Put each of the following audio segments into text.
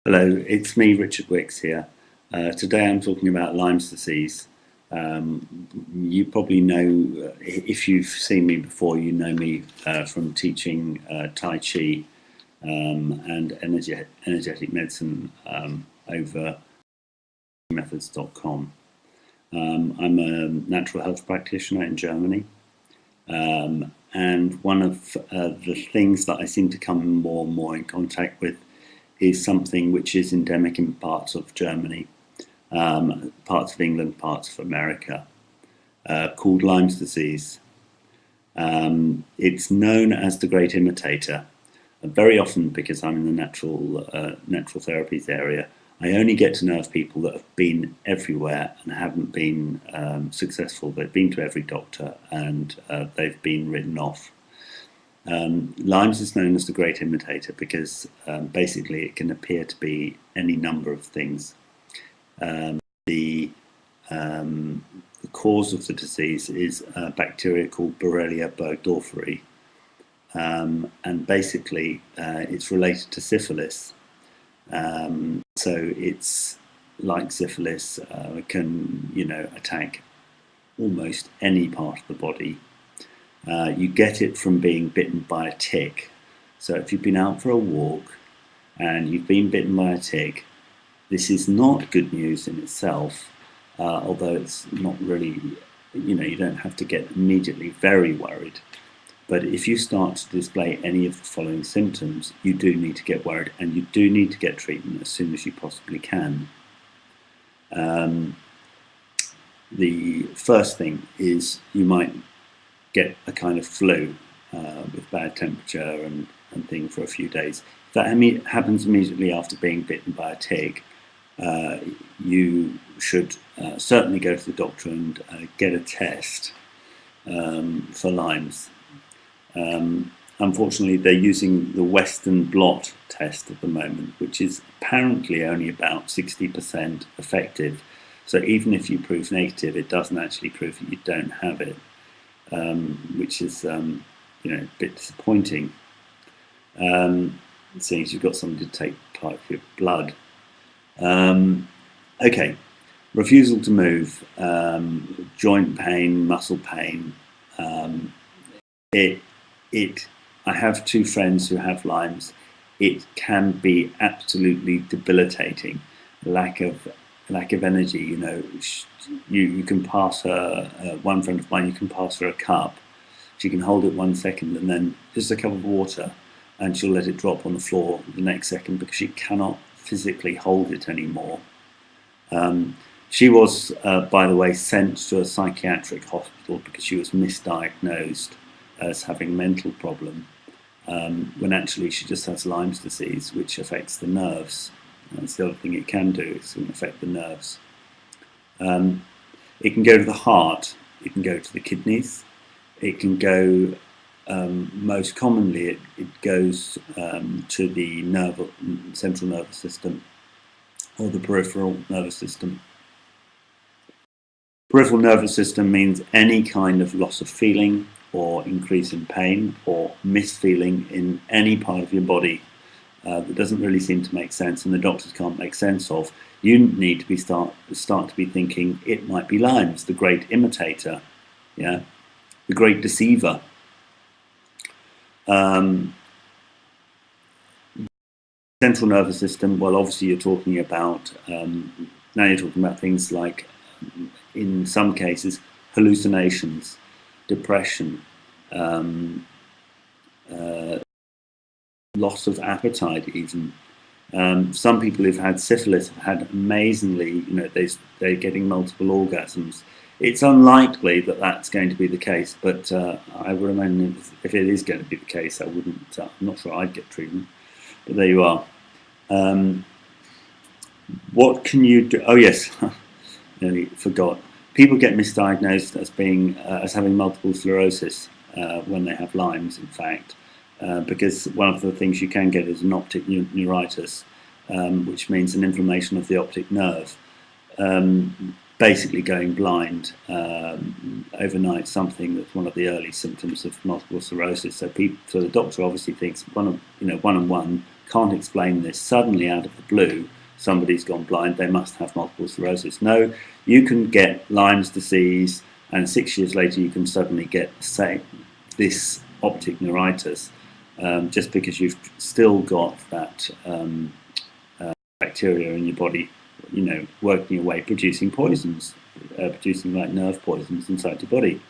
Hello, it's me, Richard Wicks here. Today I'm talking about Lyme's disease. You probably know, if you've seen me before, you know me from teaching Tai Chi and energetic medicine over methods.com. I'm a natural health practitioner in Germany. And one of the things that I seem to come more and more in contact with is something which is endemic in parts of Germany, parts of England, parts of America, called Lyme's disease. It's known as the Great Imitator. Very often, because I'm in the natural therapies area, I only get to know of people that have been everywhere and haven't been successful. They've been to every doctor and they've been written off. Lyme's is known as the Great Imitator because basically it can appear to be any number of things. The cause of the disease is a bacteria called Borrelia burgdorferi, and basically it's related to syphilis. So it's like syphilis, can attack almost any part of the body. You get it from being bitten by a tick. So if you've been out for a walk and you've been bitten by a tick, this is not good news in itself, although it's not really, you don't have to get immediately very worried. But if you start to display any of the following symptoms, you do need to get worried, and you do need to get treatment as soon as you possibly can. The first thing is you might get a kind of flu with bad temperature and thing for a few days. If that happens immediately after being bitten by a tick, you should certainly go to the doctor and get a test for Lyme's. Unfortunately, they're using the Western blot test at the moment, which is apparently only about 60% effective. So even if you prove negative, it doesn't actually prove that you don't have it, which is a bit disappointing. Seeing as you've got somebody to take part of your blood. Okay, refusal to move, joint pain, muscle pain. I have two friends who have Lyme's. It can be absolutely debilitating. Lack of energy. You can pass her. One friend of mine, you can pass her a cup. She can hold it 1 second and then just a cup of water, and she'll let it drop on the floor the next second because she cannot physically hold it anymore. She was, by the way, sent to a psychiatric hospital because she was misdiagnosed as having a mental problem, when actually she just has Lyme's disease, which affects the nerves. That's the other thing it can do, it can affect the nerves. It can go to the heart, it can go to the kidneys, it can go, most commonly it goes to the central nervous system or the peripheral nervous system. Peripheral nervous system means any kind of loss of feeling or increase in pain or misfeeling in any part of your body that doesn't really seem to make sense and the doctors can't make sense of. You need to start to be thinking it might be Lyme's, the great imitator, the great deceiver. Central nervous system, well, obviously you're talking about, now you're talking about things like, in some cases, hallucinations, depression, loss of appetite even. Some people who've had syphilis have had amazingly, they're getting multiple orgasms. It's unlikely that that's going to be the case, but I would imagine if it is going to be the case, I'm not sure I'd get treatment. But there you are. What can you do? Oh yes, nearly forgot. People get misdiagnosed as having multiple sclerosis when they have Lyme's, in fact, because one of the things you can get is an optic neuritis, which means an inflammation of the optic nerve. Basically going blind overnight, something that's one of the early symptoms of multiple sclerosis. So the doctor obviously thinks one and one can't explain this. Suddenly, out of the blue, somebody's gone blind, they must have multiple sclerosis. No, you can get Lyme's disease, and 6 years later you can suddenly get, say, this optic neuritis, just because you've still got that bacteria in your body, working away, producing poisons, producing like nerve poisons inside your body.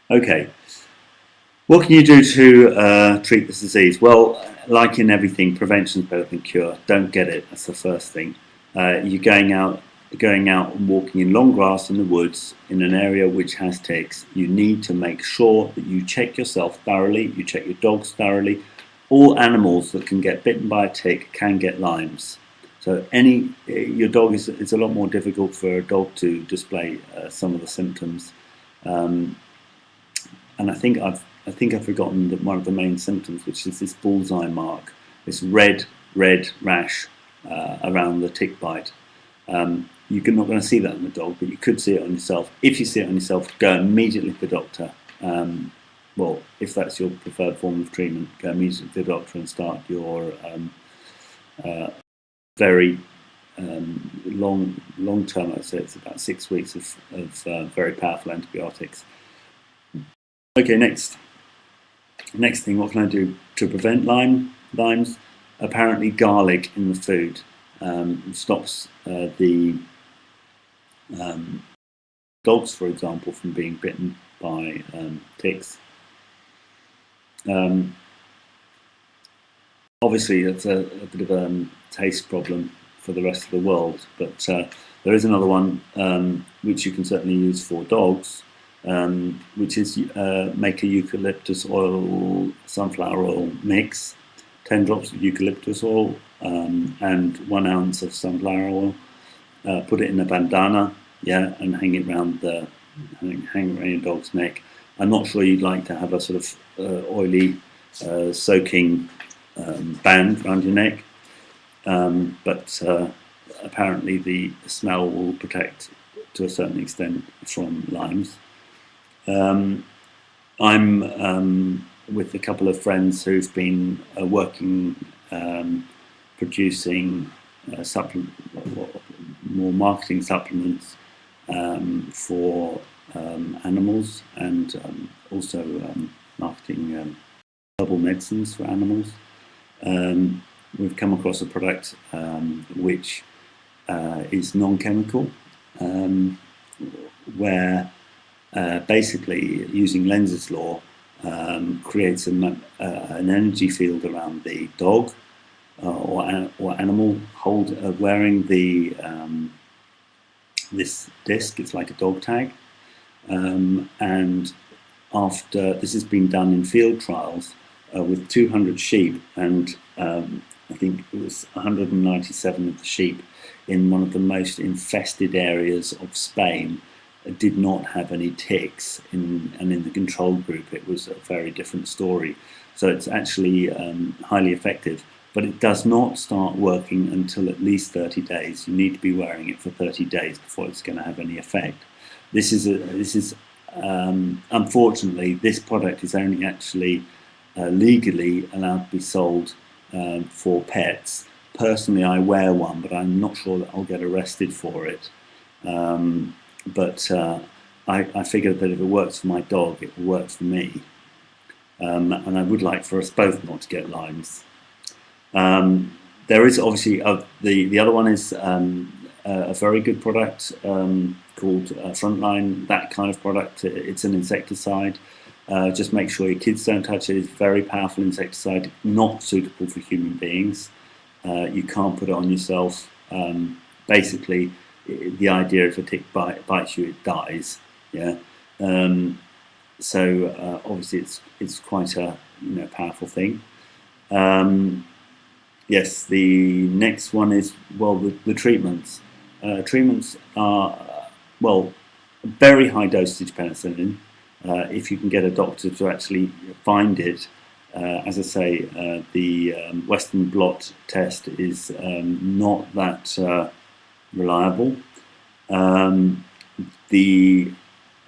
Okay, what can you do to treat this disease? Well, like in everything, prevention is better than cure. Don't get it. That's the first thing. You're going out and walking in long grass in the woods in an area which has ticks. You need to make sure that you check yourself thoroughly. You check your dogs thoroughly. All animals that can get bitten by a tick can get Lyme's. So your dog it's a lot more difficult for a dog to display some of the symptoms. And I think I've forgotten that one of the main symptoms, which is this bullseye mark, this red rash around the tick bite. You're not going to see that on the dog, but you could see it on yourself. If you see it on yourself, go immediately to the doctor. Well, if that's your preferred form of treatment, go immediately to the doctor and start your very long term. I'd say it's about 6 weeks of very powerful antibiotics. Okay, next thing, what can I do to prevent Lyme's? Apparently garlic in the food stops the dogs, for example, from being bitten by ticks. Obviously, it's a bit of a taste problem for the rest of the world, but there is another one which you can certainly use for dogs, which is make a eucalyptus oil, sunflower oil mix, 10 drops of eucalyptus oil and 1 ounce of sunflower oil. Put it in a bandana, and hang it around your dog's neck. I'm not sure you'd like to have a sort of oily, soaking band around your neck, but apparently the smell will protect to a certain extent from Lyme's. I'm with a couple of friends who've been working producing more marketing supplements for animals, and also marketing herbal medicines for animals. We've come across a product which is non-chemical, where basically using Lenz's law creates an energy field around the dog or animal wearing the this disc. It's like a dog tag, and after this has been done in field trials with 200 sheep, and I think it was 197 of the sheep in one of the most infested areas of Spain did not have any ticks, and in the control group it was a very different story. So it's actually highly effective, but it does not start working until at least 30 days. You need to be wearing it for 30 days before it's going to have any effect. This is unfortunately, this product is only actually legally allowed to be sold for pets. Personally, I wear one, but I'm not sure that I'll get arrested for it. But I figured that if it works for my dog, it will work for me. And I would like for us both not to get Lyme's. There is obviously the other one is a very good product called Frontline. That kind of product, it's an insecticide. Just make sure your kids don't touch it. It's a very powerful insecticide, not suitable for human beings. You can't put it on yourself. Basically, the idea if a tick bites you, it dies. So obviously it's quite a powerful thing. Yes, the next one is, well, the treatments. Treatments are, well, very high dosage penicillin. If you can get a doctor to actually find it. As I say, the Western blot test is not that reliable. The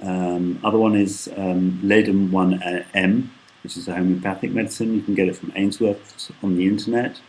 other one is lead 1M, which is a homeopathic medicine. You can get it from Ainsworth's on the internet.